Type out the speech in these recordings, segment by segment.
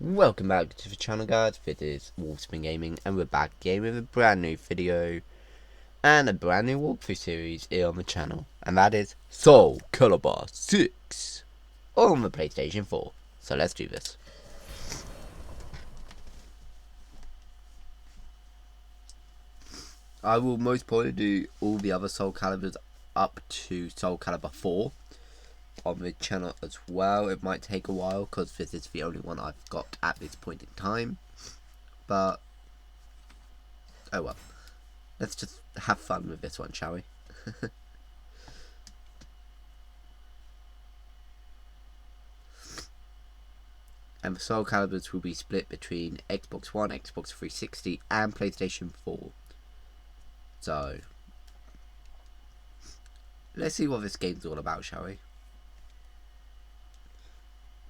Welcome back to the channel, guys. This is WolfbaneGaming, and we're back again with a brand new video and a brand new walkthrough series here on the channel, and that is Soulcalibur 6 on the PlayStation 4. So let's do this. I will most probably do all the other Soulcaliburs up to Soulcalibur 4 on the channel as well. It might take a while because this is the only one I've got at this point in time, but oh well. Let's just have fun with this one, shall we? And the Soulcaliburs will be split between Xbox One, Xbox 360 and PlayStation 4. So let's see what this game's all about, shall we?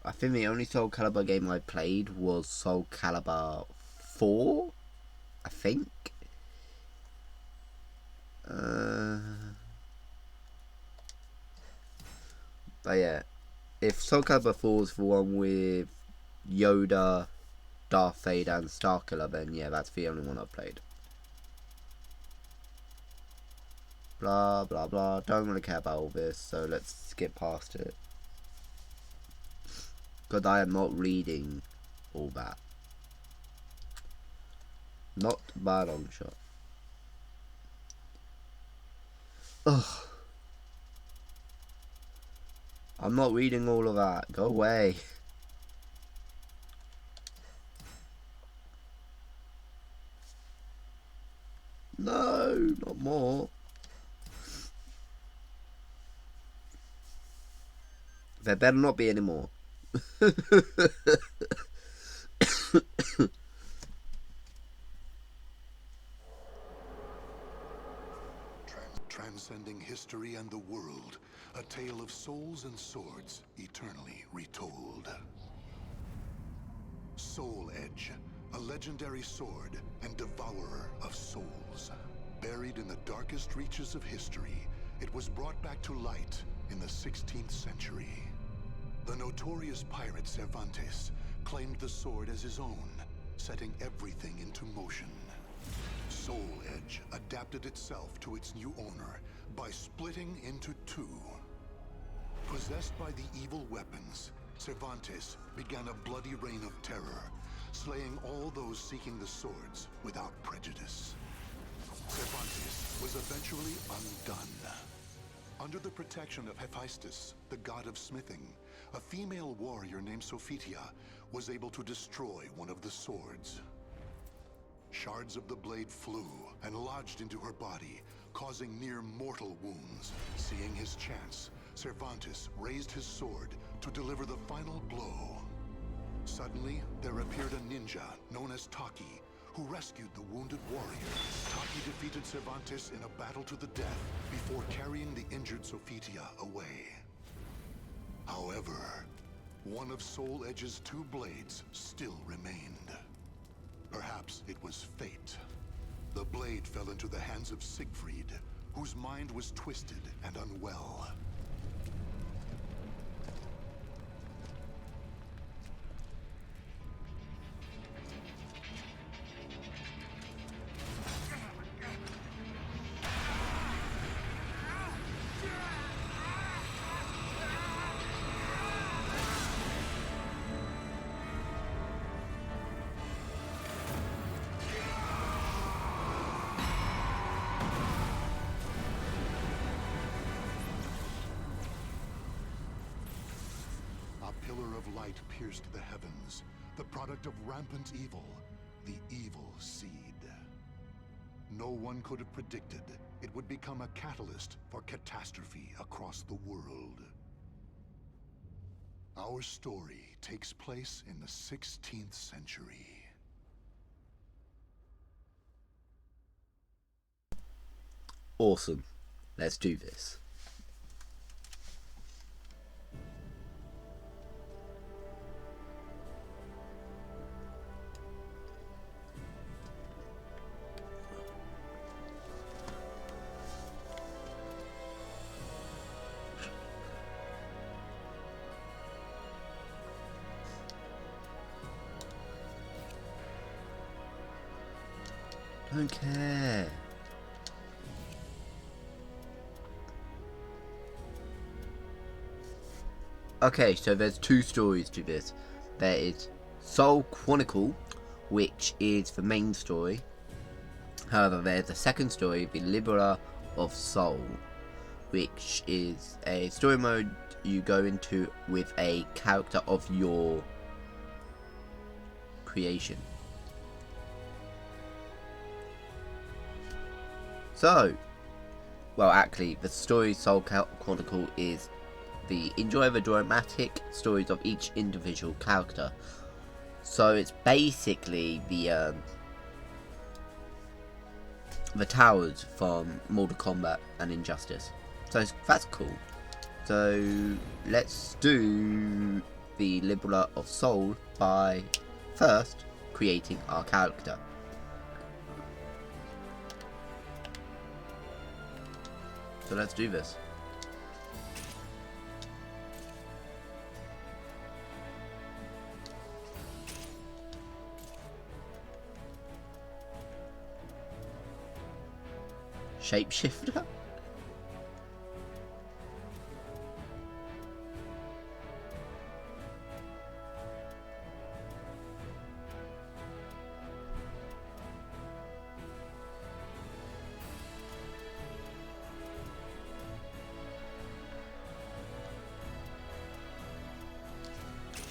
I think the only Soulcalibur game I played was Soulcalibur 4, I think. But yeah, if Soulcalibur 4 is the one with Yoda, Darth Vader and Starkiller, then yeah, that's the only one I've played. Blah blah blah, don't really care about all this, so let's skip past it. Because I am not reading all that. Not by a long shot. Ugh. I'm not reading all of that. Go away. No, not more. There better not be any more. Transcending history and the world, a tale of souls and swords eternally retold. Soul Edge, a legendary sword and devourer of souls. Buried in the darkest reaches of history, it was brought back to light in the 16th century. The notorious pirate Cervantes claimed the sword as his own, setting everything into motion. Soul Edge adapted itself to its new owner by splitting into two. Possessed by the evil weapons, Cervantes began a bloody reign of terror, slaying all those seeking the swords without prejudice. Cervantes was eventually undone. Under the protection of Hephaestus, the god of smithing, a female warrior named Sophitia was able to destroy one of the swords. Shards of the blade flew and lodged into her body, causing near mortal wounds. Seeing his chance, Cervantes raised his sword to deliver the final blow. Suddenly, there appeared a ninja known as Taki, who rescued the wounded warrior. Taki defeated Cervantes in a battle to the death before carrying the injured Sophitia away. However, one of Soul Edge's two blades still remained. Perhaps it was fate. The blade fell into the hands of Siegfried, whose mind was twisted and unwell. A pillar of light pierced the heavens, the product of rampant evil, the evil seed. No one could have predicted it would become a catalyst for catastrophe across the world. Our story takes place in the 16th century. Awesome. Let's do this. don't care. Okay, so there's two stories to this. There is Soul Chronicle, which is the main story. However, there's a second story, the Liberer of Soul, which is a story mode you go into with a character of your creation. So, well, actually, the story Soul Chronicle is the enjoy the dramatic stories of each individual character. So it's basically the towers from Mortal Kombat and Injustice. So that's cool. So let's do the Liberer of Soul by first creating our character. So let's do this. Shapeshifter?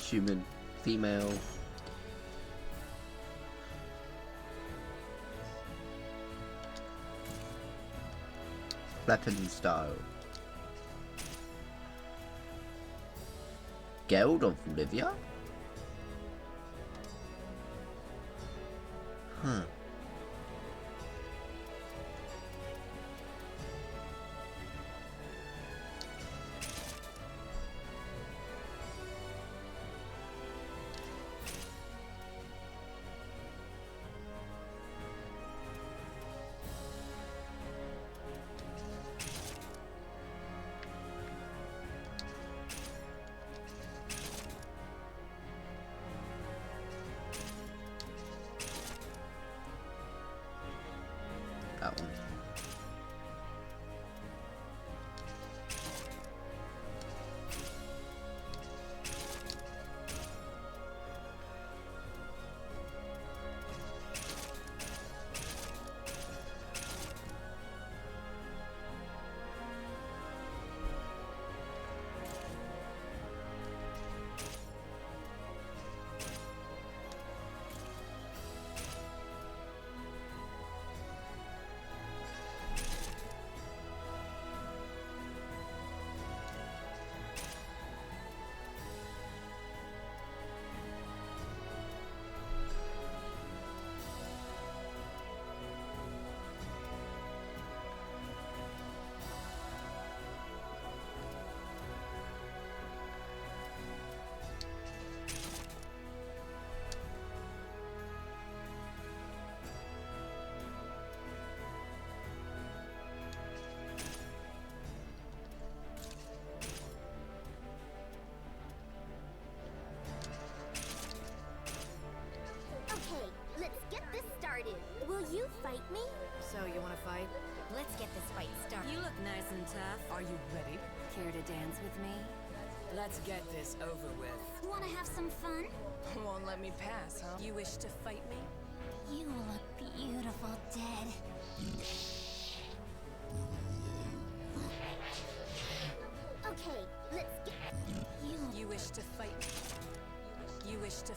Human, female. Weapon style. Guild of Livia? Huh. That one. Will you fight me? So, you want to fight? Let's get this fight started. You look nice and tough. Are you ready? Care to dance with me? Let's get this over with. Wanna have some fun? Won't let me pass, huh? You wish to fight me? You look beautiful dead. Okay, let's get... You wish to fight me? You wish to...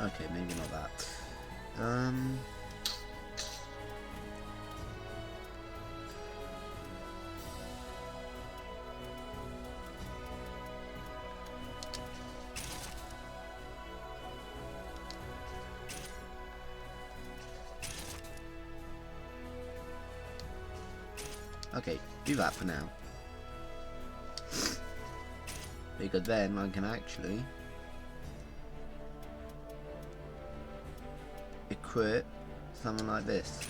Okay, maybe not that. Okay, do that for now. Because then I can actually equip something like this.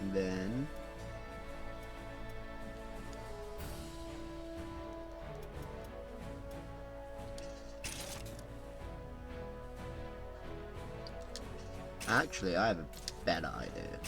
And then actually I have a better idea.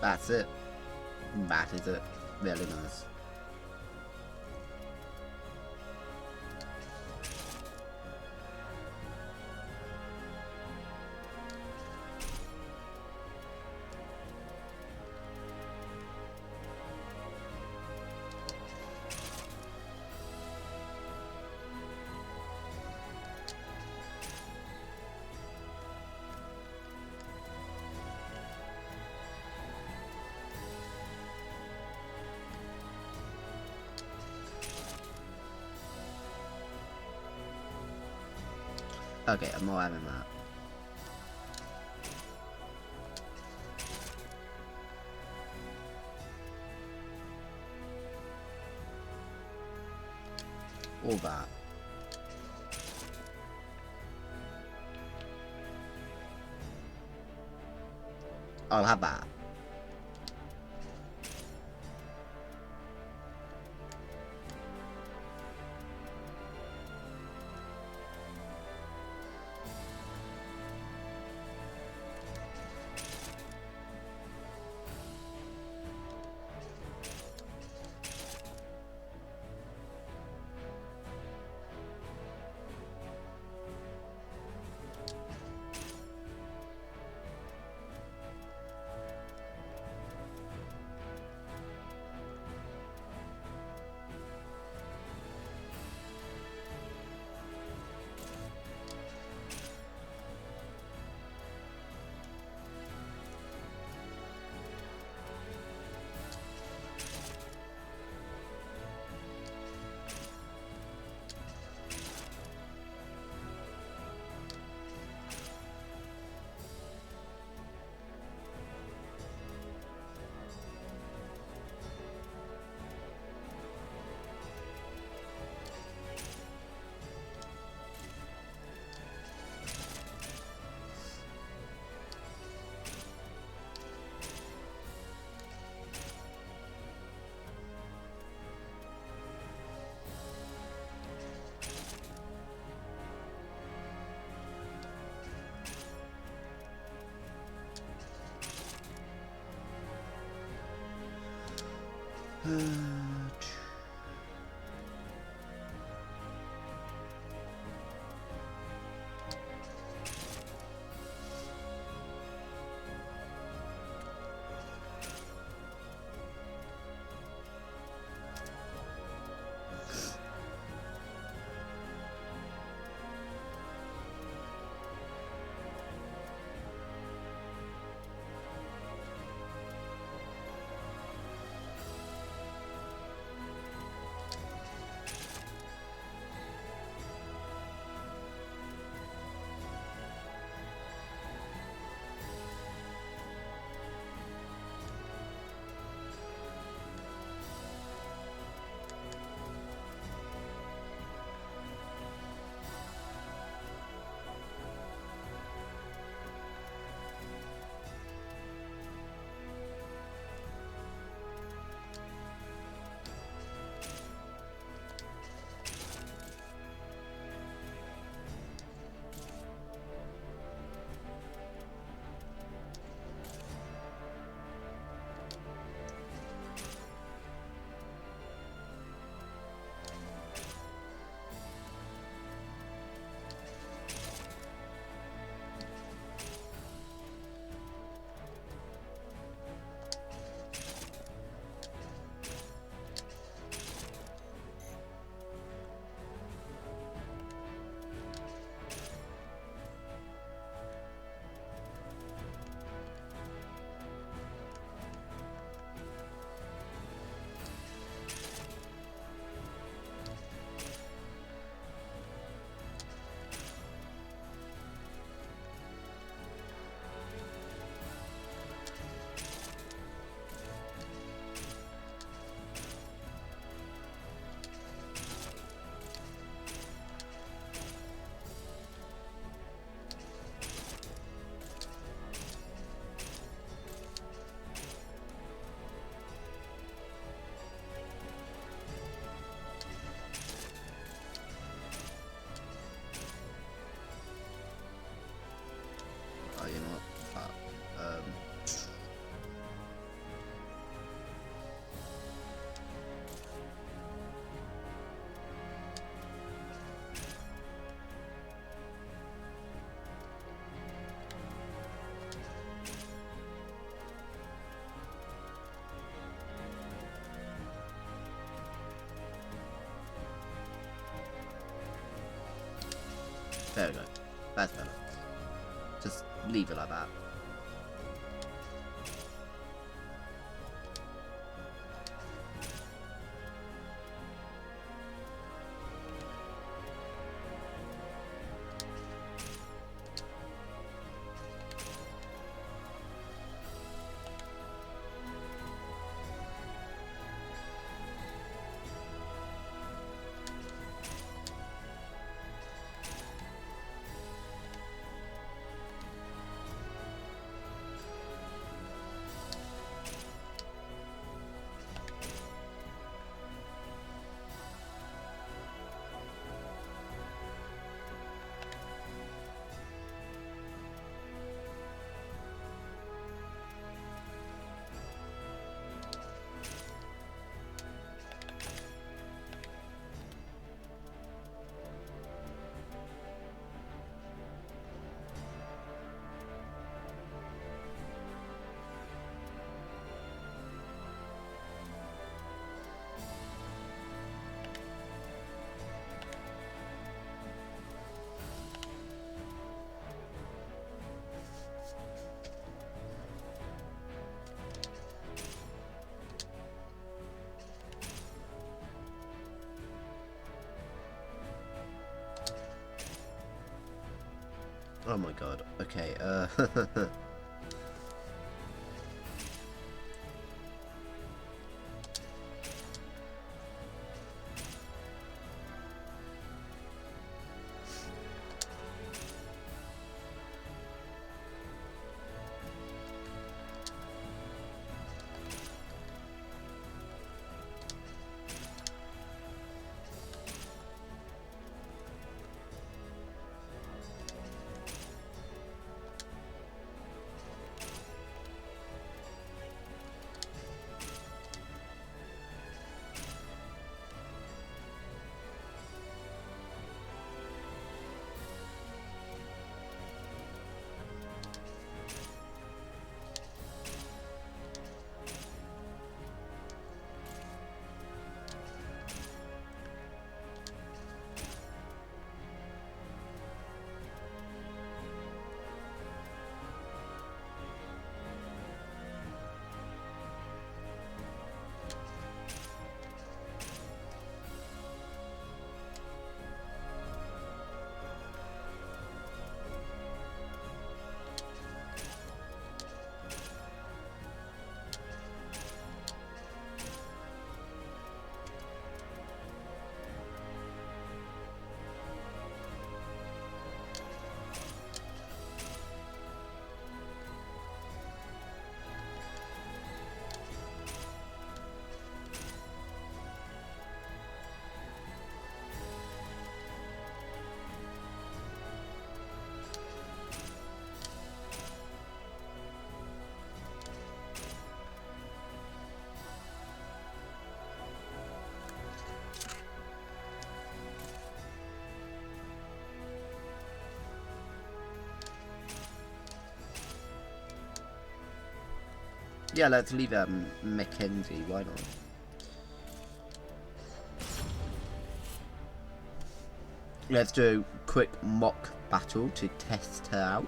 That's it. That is it. Really nice. Okay, I'm not having that. All that. I'll have that. There we go. That's better. Just leave it like that. Oh my god. Okay, yeah, let's leave Mackenzie, why not? Let's do a quick mock battle to test her out.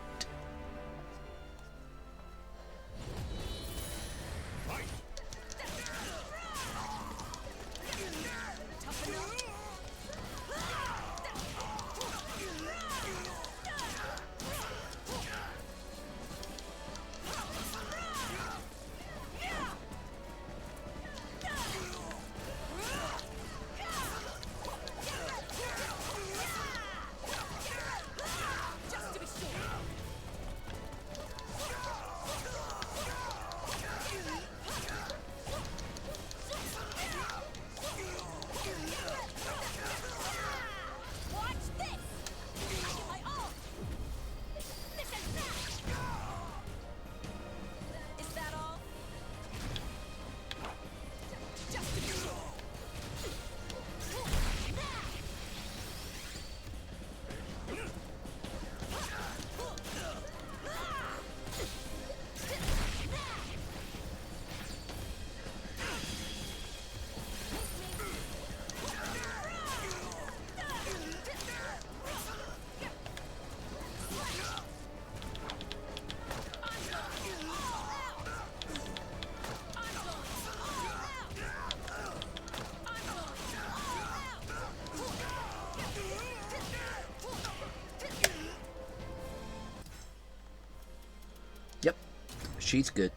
she's good.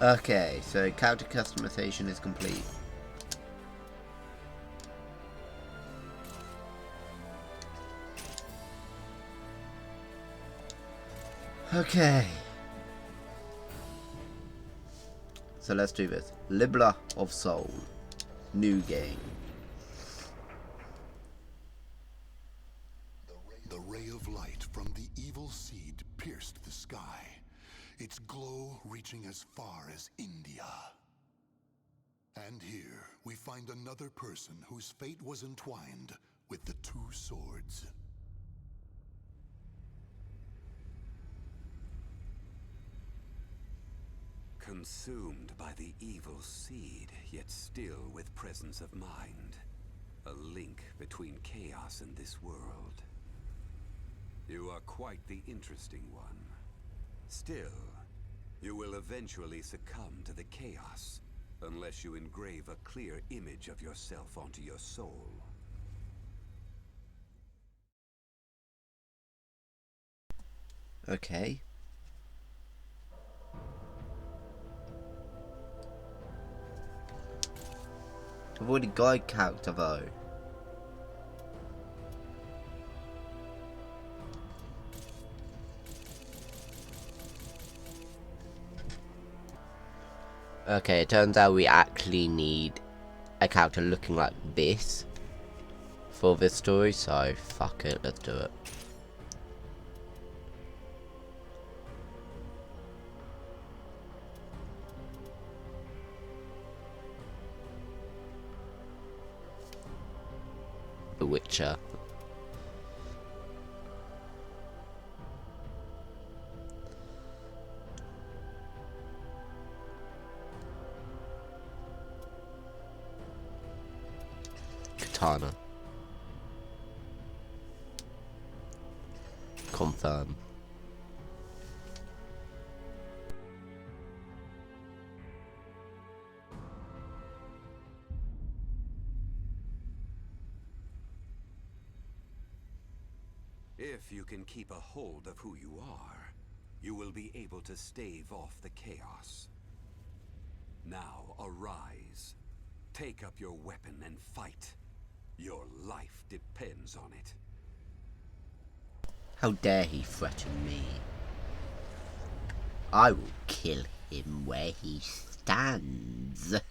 Okay, so character customization is complete. Okay. So let's do this. Libra of Soul. New game. The ray of light from the evil seed pierced the sky, its glow reaching as far as India. And here we find another person whose fate was entwined with the two swords. Consumed by the evil seed, yet still with presence of mind. A link between chaos and this world. You are quite the interesting one. Still, you will eventually succumb to the chaos, unless you engrave a clear image of yourself onto your soul. Okay. I've already got a character though. Okay, it turns out we actually need a character looking like this for this story, so fuck it, let's do it. The Witcher. Katana. Confirm. If you can keep a hold of who you are, you will be able to stave off the chaos. Now arise. Take up your weapon and fight. Your life depends on it. How dare he threaten me? I will kill him where he stands.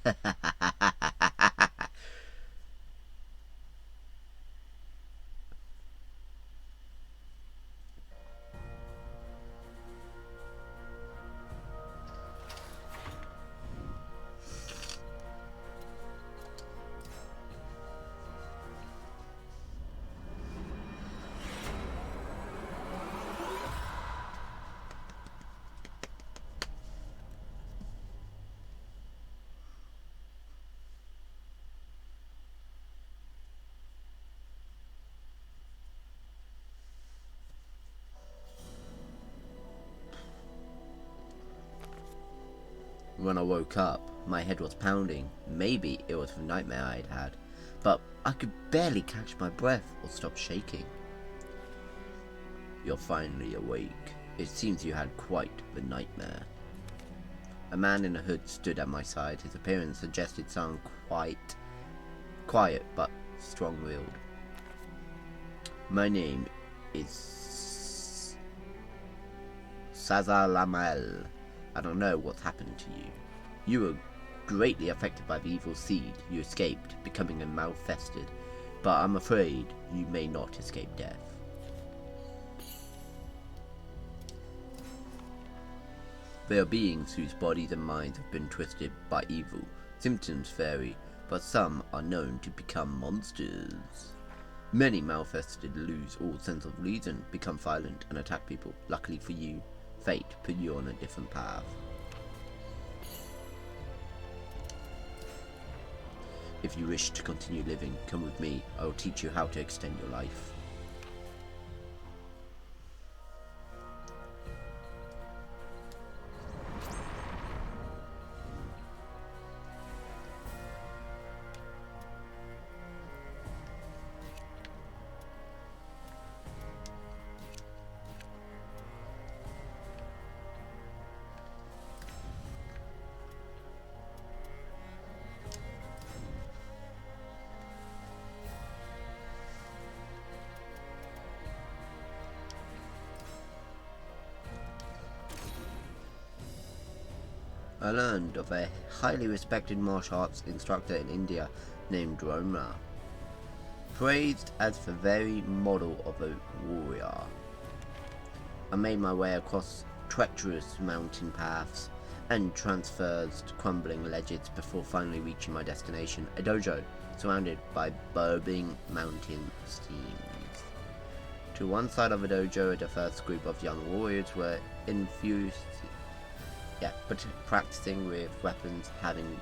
When I woke up, my head was pounding. Maybe it was the nightmare I'd had, but I could barely catch my breath or stop shaking. You're finally awake. It seems you had quite the nightmare. A man in a hood stood at my side. His appearance suggested someone quite quiet but strong-willed. My name is Sazalamal. I don't know what's happened to you. You were greatly affected by the evil seed. You escaped, becoming a malfested, but I'm afraid you may not escape death. They are beings whose bodies and minds have been twisted by evil. Symptoms vary, but some are known to become monsters. Many malfested lose all sense of reason, become violent, and attack people. Luckily for you, fate put you on a different path. If you wish to continue living, come with me. I will teach you how to extend your life. I learned of a highly respected martial arts instructor in India named Roma, praised as the very model of a warrior. I made my way across treacherous mountain paths and traversed crumbling ledges before finally reaching my destination, a dojo surrounded by burbling mountain streams. To one side of the dojo, a diverse group of young warriors were practicing with weapons, having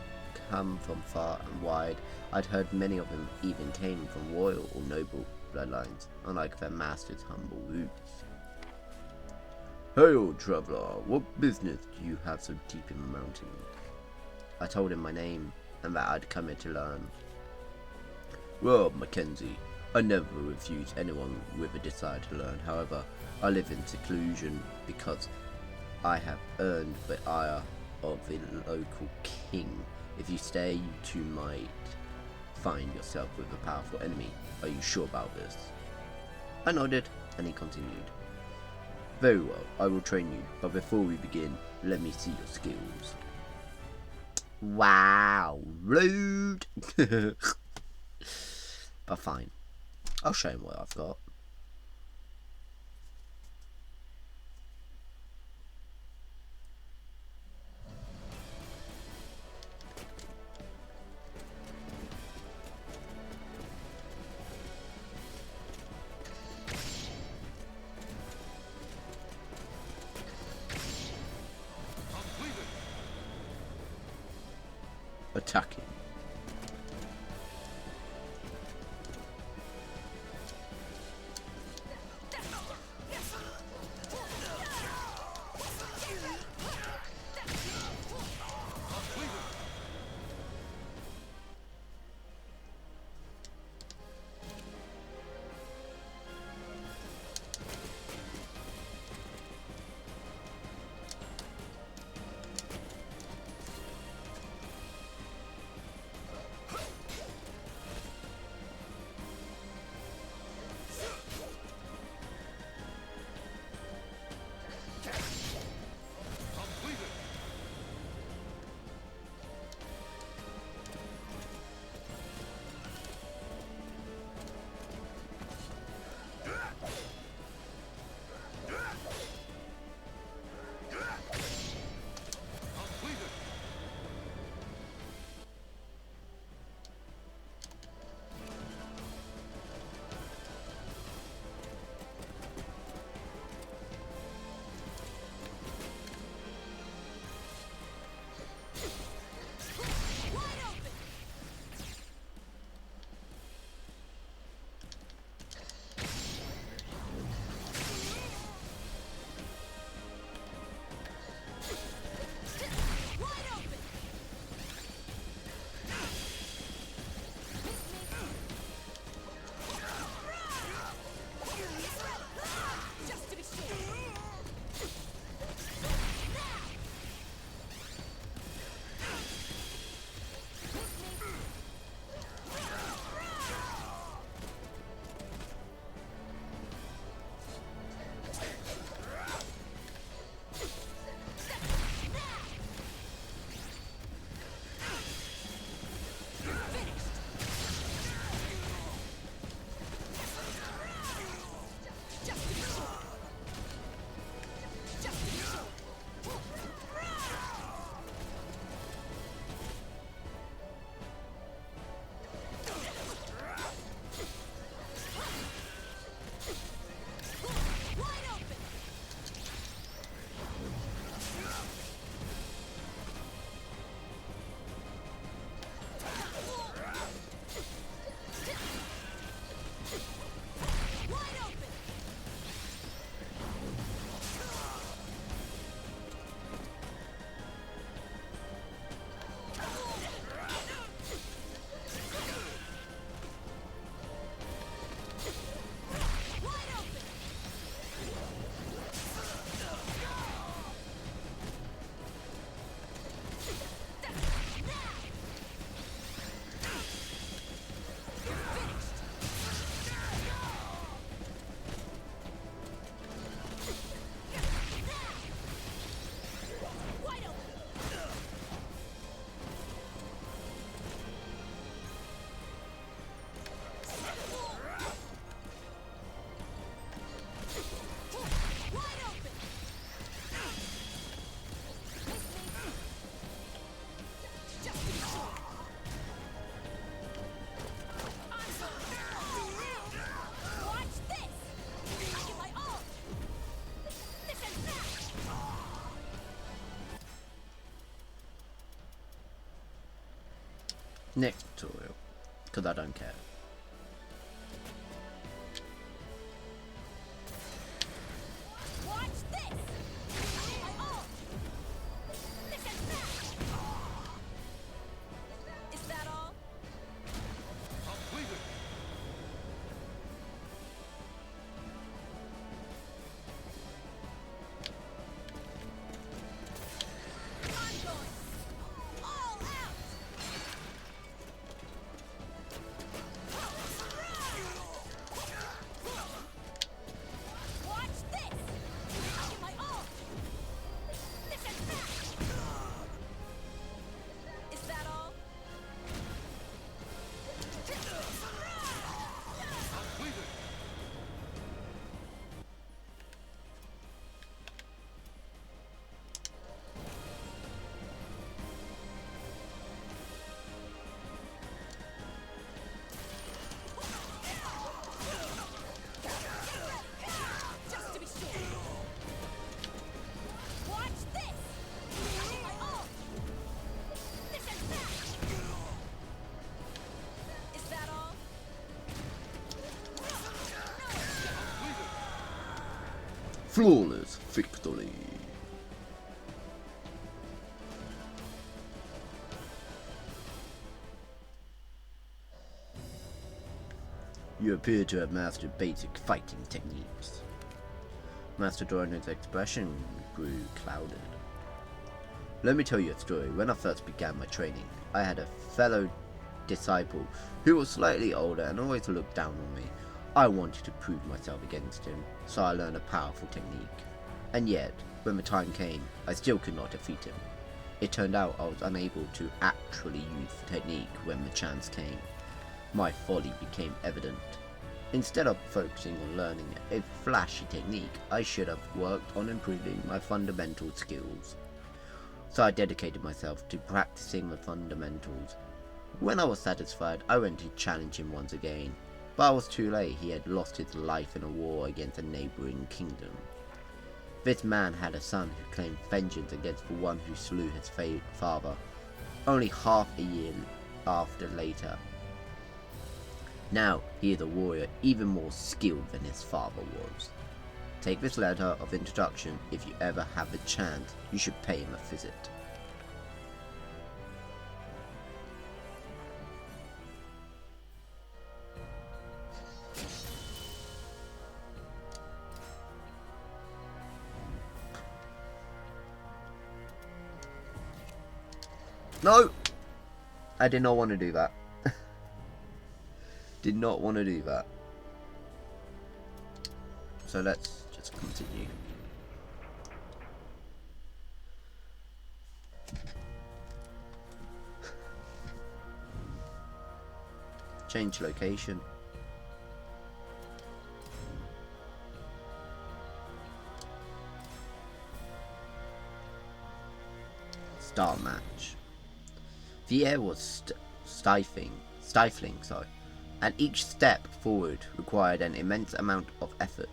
come from far and wide. I'd heard many of them even came from royal or noble bloodlines, unlike their master's humble roots. "Hey, old traveller, what business do you have so deep in the mountains?" I told him my name and that I'd come here to learn. "Well, Mackenzie, I never refuse anyone with a desire to learn. However, I live in seclusion because I have earned the ire of the local king. If you stay, you too might find yourself with a powerful enemy. Are you sure about this?" I nodded, and he continued. "Very well, I will train you, but before we begin, let me see your skills." Wow, rude. But fine, I'll show him what I've got. Attacking. Next tutorial, because I don't care. Watch this! My ult! This is that! Is that all? Completed. I'm going all out! Watch this! My ult! This is that! Is that all? Completed. Just to be sure. Watch this! My ult! This is that! Is that all? Flawless victory. You appear to have mastered basic fighting techniques. Master Dorano's expression grew clouded. Let me tell you a story. When I first began my training, I had a fellow disciple who was slightly older and always looked down on me. I wanted to prove myself against him, so I learned a powerful technique. And yet, when the time came, I still could not defeat him. It turned out I was unable to actually use the technique when the chance came. My folly became evident. Instead of focusing on learning a flashy technique, I should have worked on improving my fundamental skills. So I dedicated myself to practicing the fundamentals. When I was satisfied, I went to challenge him once again, but I was too late. He had lost his life in a war against a neighbouring kingdom. This man had a son who claimed vengeance against the one who slew his father, only half a year after later. Now he is a warrior even more skilled than his father was. Take this letter of introduction. If you ever have the chance, you should pay him a visit. No! I did not want to do that. Did not want to do that. So let's just continue. Change location. Start match. The air was stifling, and each step forward required an immense amount of effort.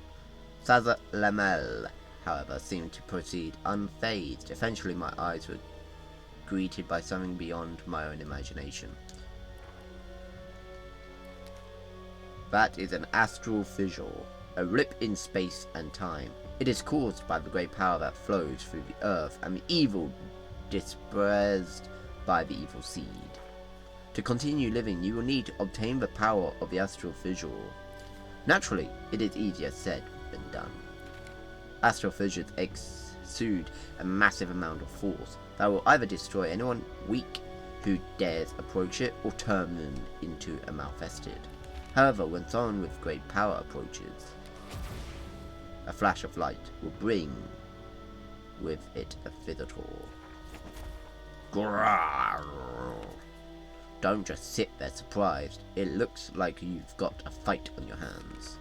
Saza Lamel, however, seemed to proceed unfazed. Eventually my eyes were greeted by something beyond my own imagination. That is an astral fissure, a rip in space and time. It is caused by the great power that flows through the earth and the evil dispersed by the evil seed. To continue living, you will need to obtain the power of the astral fissure. Naturally, it is easier said than done. Astral fissures exude a massive amount of force that will either destroy anyone weak who dares approach it or turn them into a malfested. However, when someone with great power approaches, a flash of light will bring with it a visitor. Don't just sit there surprised. It looks like you've got a fight on your hands.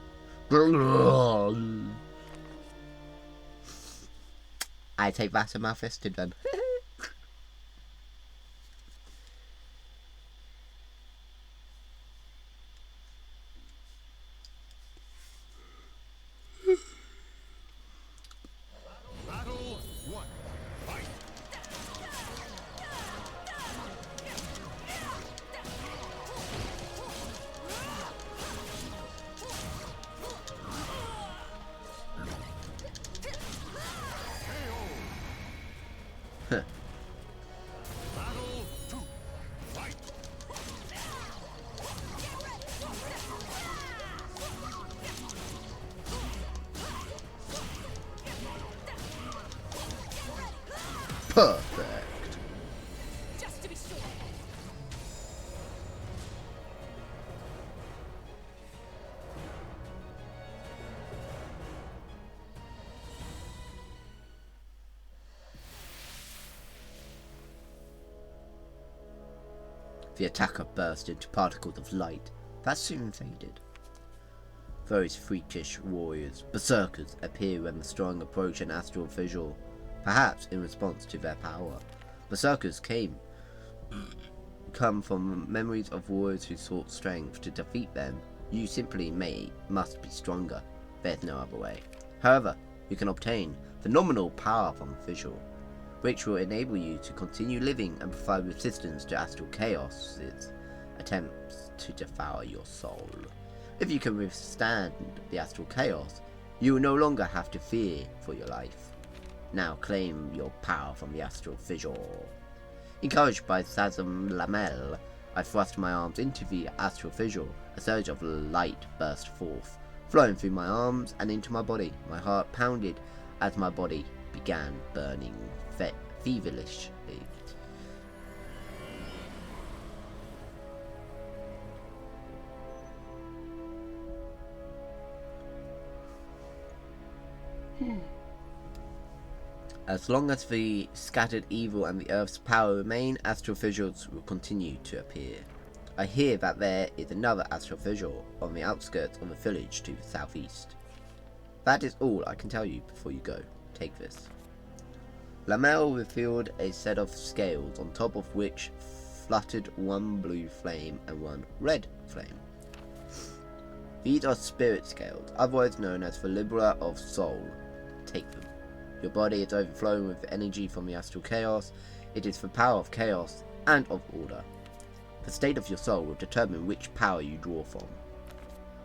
I take that a malfested then. Battle 1. Fight. Perfect. Just to be sure. The attacker burst into particles of light that soon faded. Those freakish warriors, berserkers, appear when the strong approach an astral visual, perhaps in response to their power. Berserkers come from memories of warriors who sought strength. To defeat them, you simply must be stronger. There's no other way. However, you can obtain phenomenal power from visual, which will enable you to continue living and provide resistance to astral chaos's attempts to devour your soul. If you can withstand the astral chaos, you will no longer have to fear for your life. Now claim your power from the astral visual. Encouraged by Sazam Lamel, I thrust my arms into the astral visual. A surge of light burst forth, flowing through my arms and into my body. My heart pounded as my body began burning feverishly. As long as the scattered evil and the earth's power remain, astral visuals will continue to appear. I hear that there is another astral visual on the outskirts of a village to the southeast. That is all I can tell you before you go. Take this. Lamel revealed a set of scales, on top of which fluttered one blue flame and one red flame. These are spirit scales, otherwise known as the Libra of Soul. Take them. Your body is overflowing with energy from the astral chaos. It is the power of chaos and of order. The state of your soul will determine which power you draw from.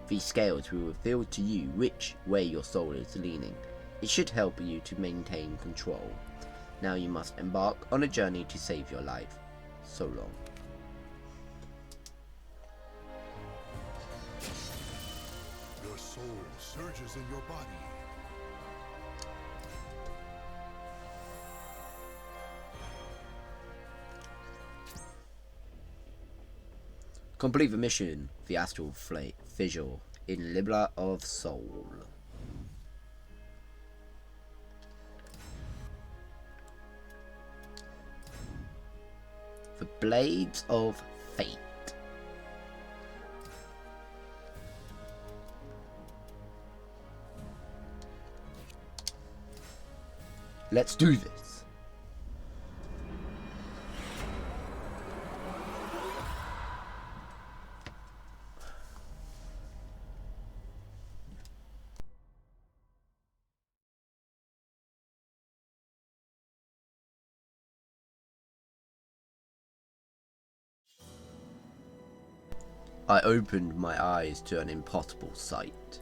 These scales will reveal to you which way your soul is leaning. It should help you to maintain control. Now you must embark on a journey to save your life. So long. Your soul surges in your body. Complete the mission, the astral visual, in Libra of Soul. The Blades of Fate. Let's do this. I opened my eyes to an impossible sight.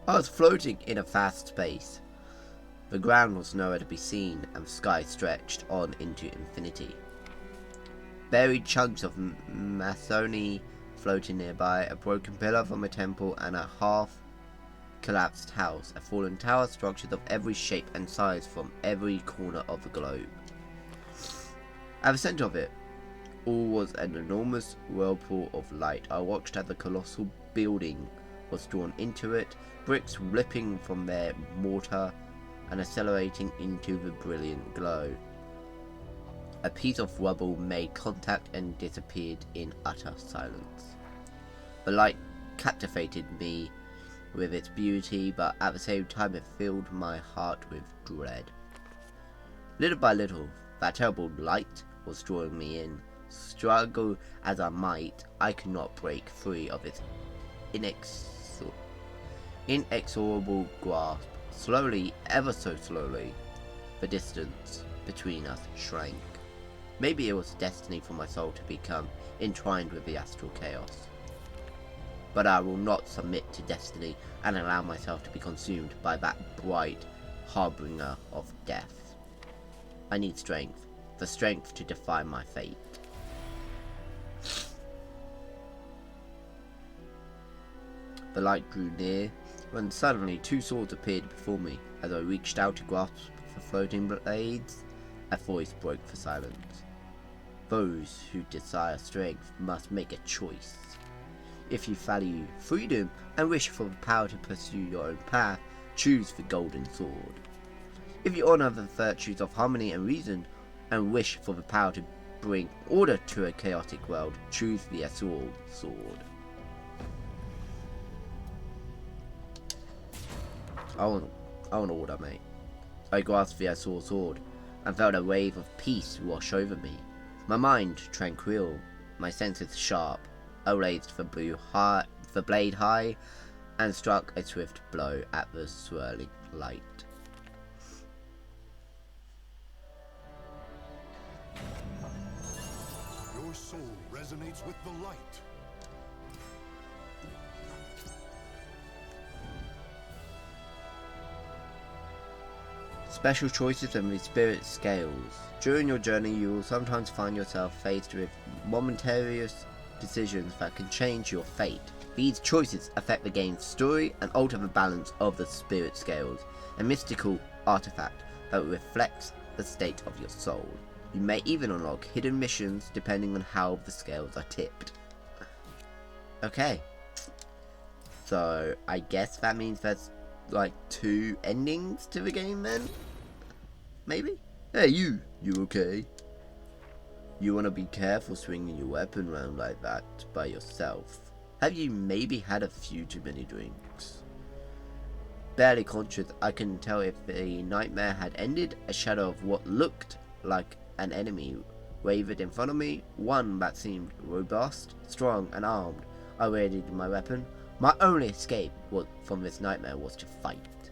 I was floating in a vast space. The ground was nowhere to be seen, and the sky stretched on into infinity. Buried chunks of masonry floating nearby, a broken pillar from a temple, and a half-collapsed house, a fallen tower, structures of every shape and size from every corner of the globe. At the center of it all was an enormous whirlpool of light. I watched as the colossal building was drawn into it, bricks ripping from their mortar and accelerating into the brilliant glow. A piece of rubble made contact and disappeared in utter silence. The light captivated me with its beauty, but at the same time it filled my heart with dread. Little by little, that terrible light was drawing me in. Struggle as I might, I could not break free of its inexorable grasp. Slowly, ever so slowly, the distance between us shrank. Maybe it was destiny for my soul to become entwined with the astral chaos. But I will not submit to destiny and allow myself to be consumed by that bright harbinger of death. I need strength, the strength to defy my fate. The light grew near, when suddenly two swords appeared before me. As I reached out to grasp the floating blades, A voice broke the silence. Those who desire strength must make a choice. If you value freedom and wish for the power to pursue your own path, choose the golden sword. If you honor the virtues of harmony and reason, and wish for the power to bring order to a chaotic world, choose the Bloodassualt sword. I want order, mate. I grasped the Bloodassualt sword and felt a wave of peace wash over me. My mind tranquil, my senses sharp. I raised the blade high and struck a swift blow at the swirling light. Your soul resonates with the light. Special choices and the spirit scales. During your journey, you will sometimes find yourself faced with momentary decisions that can change your fate. These choices affect the game's story and alter the balance of the spirit scales, a mystical artifact that reflects the state of your soul. You may even unlock hidden missions depending on how the scales are tipped. Okay. So, I guess that means there's like 2 endings to the game then? Maybe? Hey you okay? You wanna be careful swinging your weapon around like that by yourself. Have you maybe had a few too many drinks? Barely conscious, I couldn't tell if the nightmare had ended. A shadow of what looked like an enemy wavered in front of me, one that seemed robust, strong and armed. I readied my weapon. My only escape from this nightmare was to fight.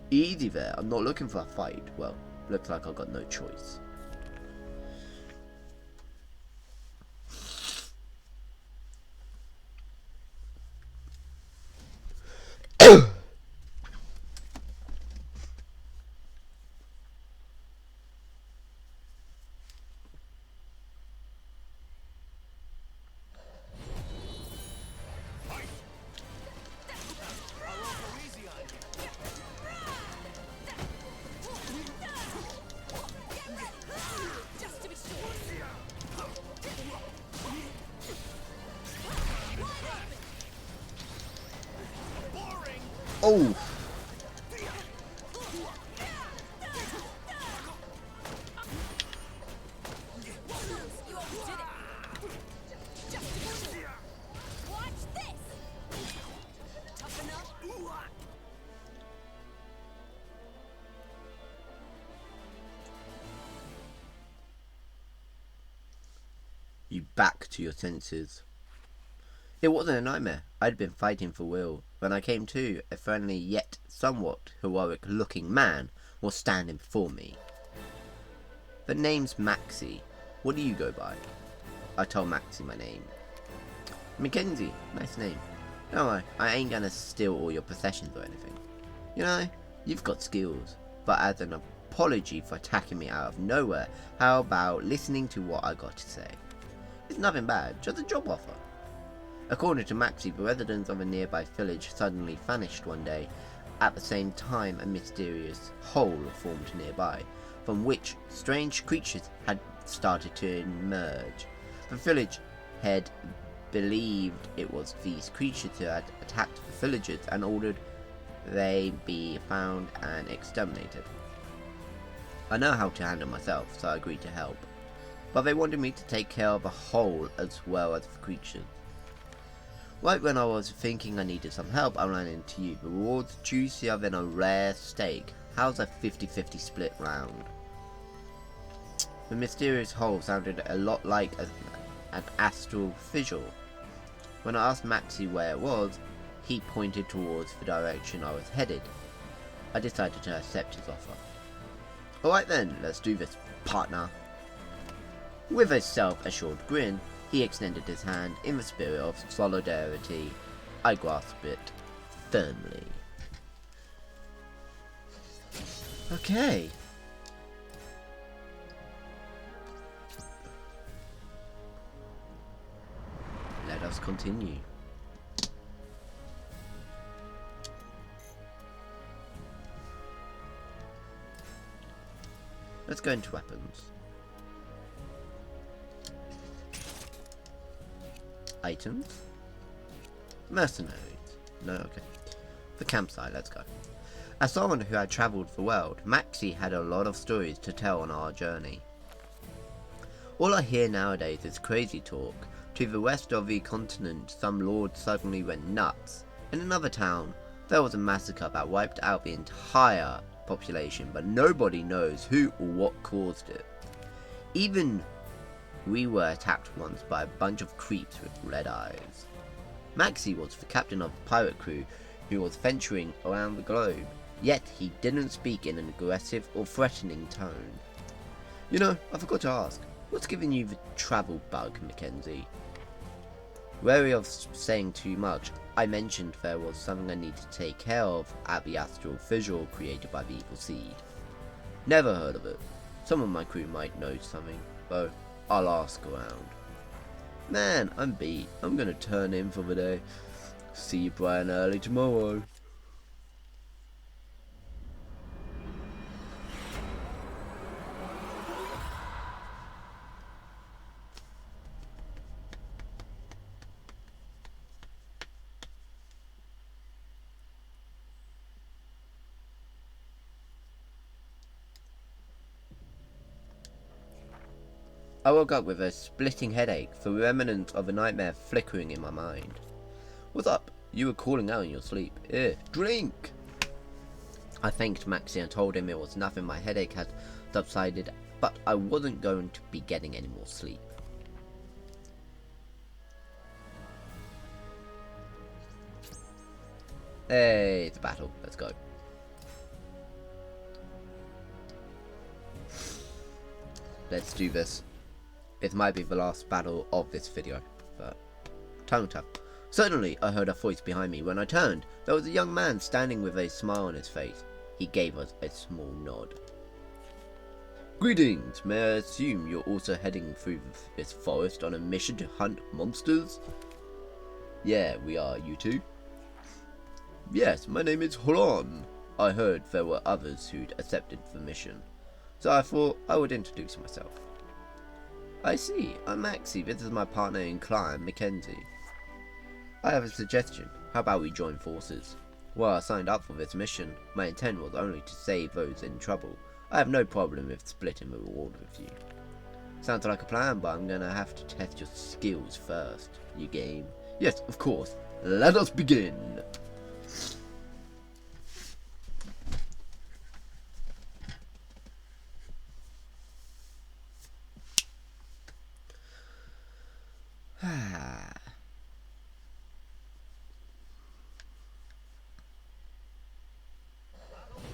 Easy there, I'm not looking for a fight. Well, looks like I've got no choice. Just to be sure. Oh! You almost did it. Just to be sure. Watch this. Tough enough. You back to your senses. It wasn't a nightmare. I'd been fighting for Will. When I came to, a friendly yet somewhat heroic looking man was standing before me. The name's Maxie. What do you go by? I told Maxie my name. Mackenzie. Nice name. Don't worry, I ain't gonna steal all your possessions or anything. You know, you've got skills. But as an apology for attacking me out of nowhere, how about listening to what I got to say? It's nothing bad, just a job offer. According to Maxie, the residents of a nearby village suddenly vanished one day. At the same time, a mysterious hole formed nearby, from which strange creatures had started to emerge. The village head believed it was these creatures who had attacked the villagers and ordered they be found and exterminated. I know how to handle myself, so I agreed to help. But they wanted me to take care of the hole as well as the creatures. Right when I was thinking I needed some help, I ran into you. The reward's juicier than a rare steak. How's a 50-50 split round? The mysterious hole sounded a lot like an astral fissure. When I asked Maxie where it was, he pointed towards the direction I was headed. I decided to accept his offer. Alright then, let's do this, partner. With a self-assured grin, he extended his hand in the spirit of solidarity. I grasped it firmly. Okay. Let us continue. let's go into weapons. Items? Mercenaries? No, okay. The campsite, let's go. As someone who had travelled the world, Maxie had a lot of stories to tell on our journey. All I hear nowadays is crazy talk. To the west of the continent, some lord suddenly went nuts. In another town, there was a massacre that wiped out the entire population, but nobody knows who or what caused it. Even we were attacked once by a bunch of creeps with red eyes. Maxie was the captain of the pirate crew who was venturing around the globe, yet he didn't speak in an aggressive or threatening tone. You know, I forgot to ask, what's giving you the travel bug, Mackenzie? Wary of saying too much, I mentioned there was something I needed to take care of at the astral fissure created by the evil seed. Never heard of it. Some of my crew might know something, though I'll ask around. Man, I'm beat. I'm gonna turn in for the day. See you bright and early tomorrow. I woke up with a splitting headache, the remnant of a nightmare flickering in my mind. What's up? You were calling out in your sleep. Here, drink! I thanked Maxie and told him it was nothing, my headache had subsided, but I wasn't going to be getting any more sleep. Hey, it's a battle. Let's go. Let's do this. It might be the last battle of this video, but time will tell. Suddenly, I heard a voice behind me. When I turned, there was a young man standing with a smile on his face. He gave us a small nod. Greetings, may I assume you're also heading through this forest on a mission to hunt monsters? Yeah, we are, you two? Yes, my name is Holon. I heard there were others who'd accepted the mission, so I thought I would introduce myself. I see, I'm Maxie, this is my partner in crime, Mackenzie. I have a suggestion, how about we join forces? While I signed up for this mission, my intent was only to save those in trouble. I have no problem with splitting the reward with you. Sounds like a plan, but I'm gonna have to test your skills first. You game? Yes, of course. Let us begin!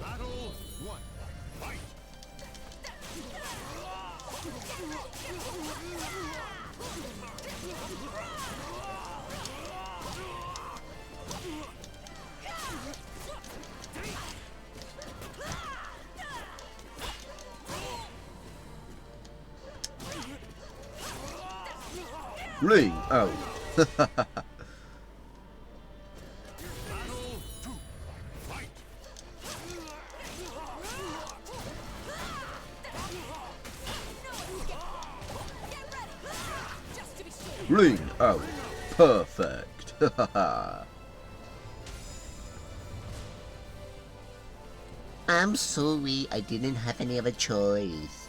Battle 1. Fight! Ring! Oh. Battle 2. Fight! Just to be sure. Ring! Oh. Perfect! I'm sorry, I didn't have any other choice.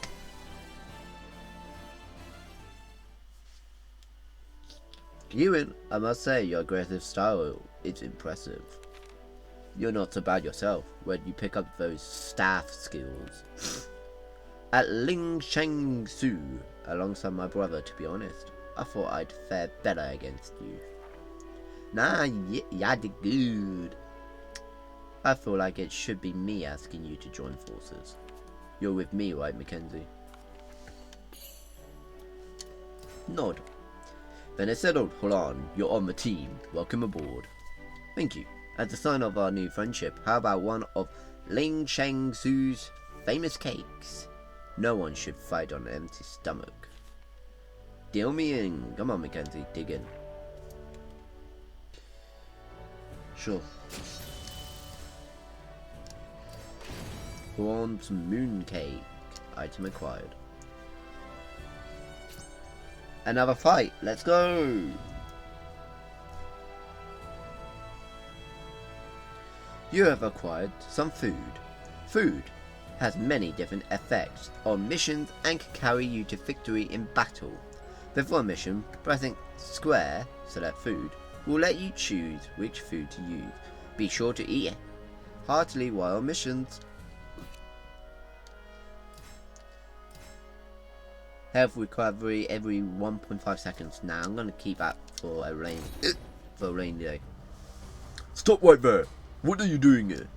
Ewan, I must say your aggressive style is impressive. You're not so bad yourself when you pick up those staff skills. At Ling Shang Su, alongside my brother, to be honest, I thought I'd fare better against you. Nah, yeah, did good. I feel like it should be me asking you to join forces. You're with me, right, Mackenzie? Nod. Then it's settled. Hold on, you're on the team. Welcome aboard. Thank you. As a sign of our new friendship, how about one of Ling Shang Su's famous cakes? No one should fight on an empty stomach. Deal me in. Come on, Mackenzie, dig in. Sure. Who wants mooncake? Item acquired. Another fight. Let's go. You have acquired some food. Food has many different effects on missions and can carry you to victory in battle. Before a mission, pressing square, select food, will let you choose which food to use. Be sure to eat heartily while on missions. Health recovery every 1.5 seconds. Now I'm gonna keep that for a rainy day. Stop right there! What are you doing here?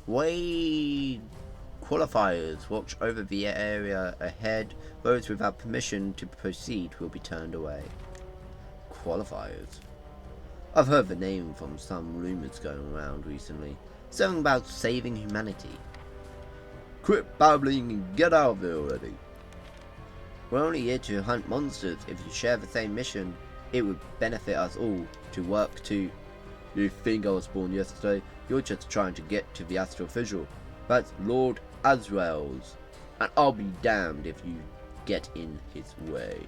Way qualifiers watch over the area ahead. Those without permission to proceed will be turned away. Qualifiers. I've heard the name from some rumors going around recently. Something about saving humanity. Quit babbling and get out of there already. We're only here to hunt monsters. If you share the same mission, it would benefit us all to work to... You think I was born yesterday? You're just trying to get to the astral fissure. That's Lord Azrael's. And I'll be damned if you get in his way.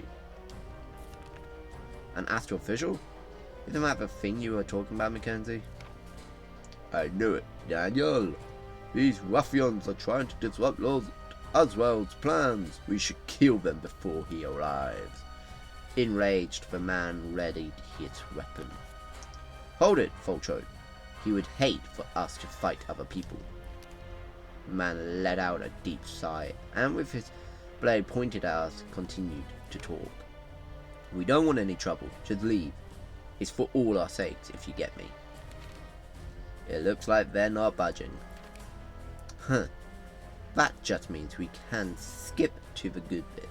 An astral fissure? Isn't that the thing you were talking about, Mackenzie? I knew it, Daniel. These ruffians are trying to disrupt Lord Azrael's plans. We should kill them before he arrives. Enraged, the man readied his weapon. Hold it, Fultro. He would hate for us to fight other people. The man let out a deep sigh, and with his blade pointed at us, continued to talk. We don't want any trouble. Just leave. It's for all our sakes, if you get me. It looks like they're not budging. Huh. That just means we can skip to the good bit.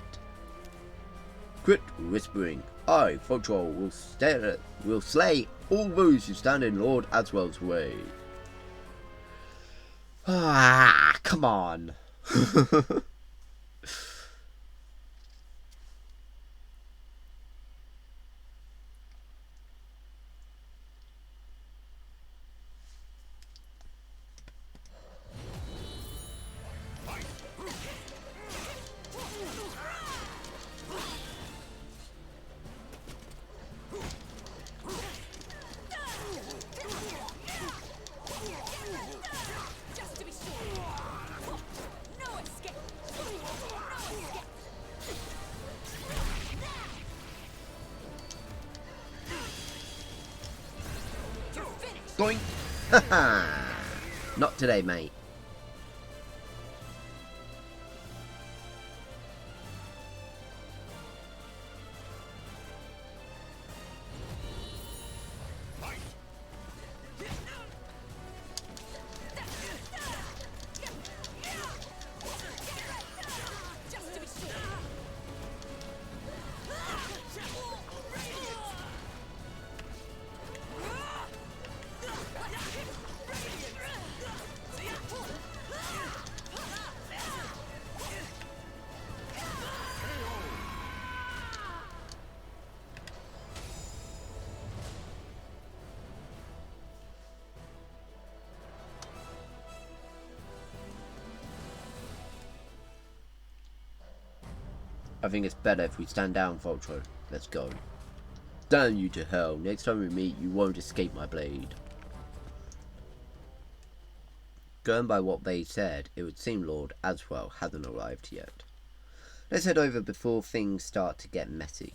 Quit whispering. I, Fultro, will slay all those who stand in Lord Azrael's way. Ah, come on. Going. Haha. Not today, mate. I think it's better if we stand down, Fultro. Let's go. Damn you to hell. Next time we meet, you won't escape my blade. Going by what they said, it would seem Lord Azrael hasn't arrived yet. Let's head over before things start to get messy.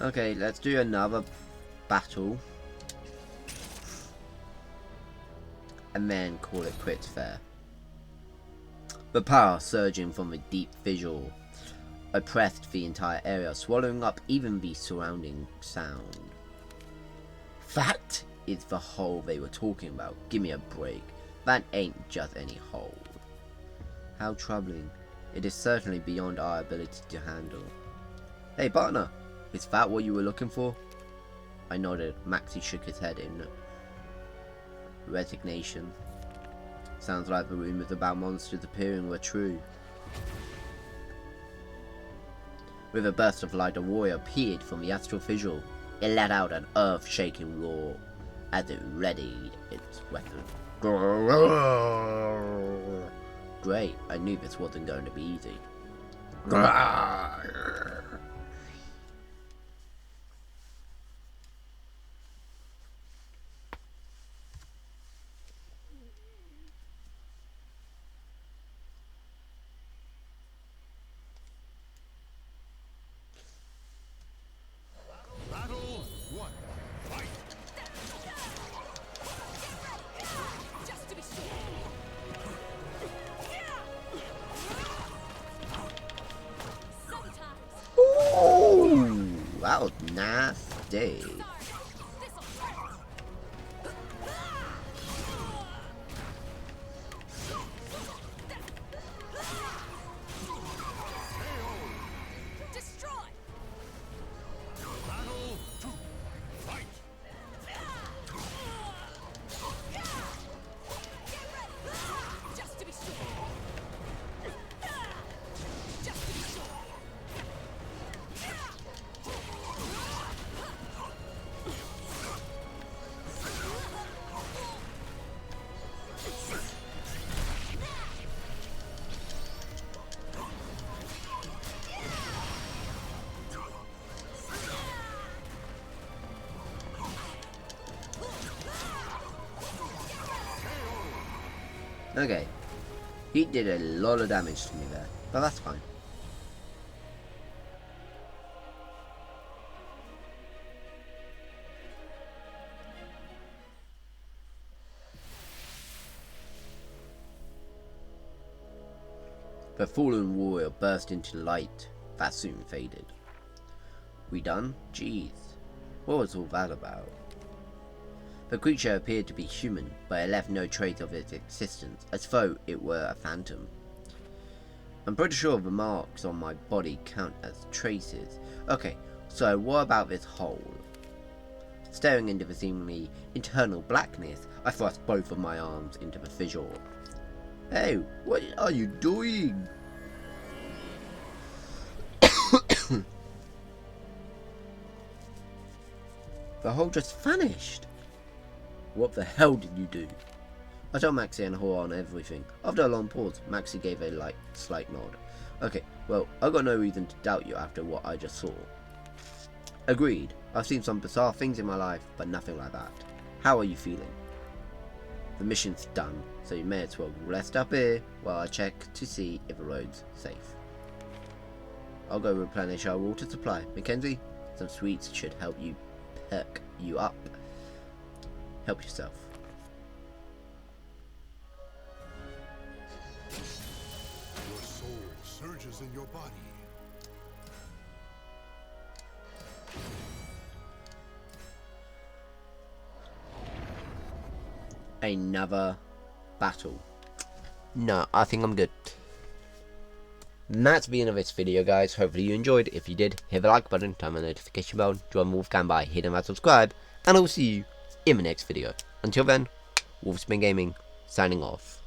Okay, let's do another battle. And then call it quits there. The power surging from the deep fissure oppressed the entire area, swallowing up even the surrounding sound. That is the hole they were talking about. Give me a break. That ain't just any hole. How troubling. It is certainly beyond our ability to handle. Hey, partner. Is that what you were looking for? I nodded. Maxie shook his head in Resignation. Sounds like the rumors about monsters appearing were true. With a burst of light, a warrior appeared from the astral fissure. It let out an earth-shaking roar as it readied its weapon. Great, I knew this wasn't going to be easy. Battle 1. Fight! Just to be sure. Sometimes. Ooh, that was nasty. This'll hurt. Destroy. Battle 2. Fight! Just to be sure. Just to be sure. Okay, he did a lot of damage to me there, but that's fine. The fallen warrior burst into light that soon faded. We done? Jeez, what was all that about? The creature appeared to be human, but it left no trace of its existence, as though it were a phantom. I'm pretty sure the marks on my body count as traces. Okay, so what about this hole? Staring into the seemingly eternal blackness, I thrust both of my arms into the fissure. Hey, what are you doing? The hole just vanished. What the hell did you do? I told Maxie and Horror on everything. After a long pause, Maxie gave a slight nod. Okay, well, I've got no reason to doubt you after what I just saw. Agreed. I've seen some bizarre things in my life, but nothing like that. How are you feeling? The mission's done, so you may as well rest up here while I check to see if the road's safe. I'll go replenish our water supply. Mackenzie, some sweets should help you perk you up. Help yourself. Your soul surges in your body. Another battle. No, I think I'm good. And that's the end of this video, guys. Hopefully you enjoyed. If you did, hit the like button, turn on the notification bell, join WolfbaneGame by hitting that subscribe, and I'll see you in the next video. Until then, WolfbaneGaming signing off.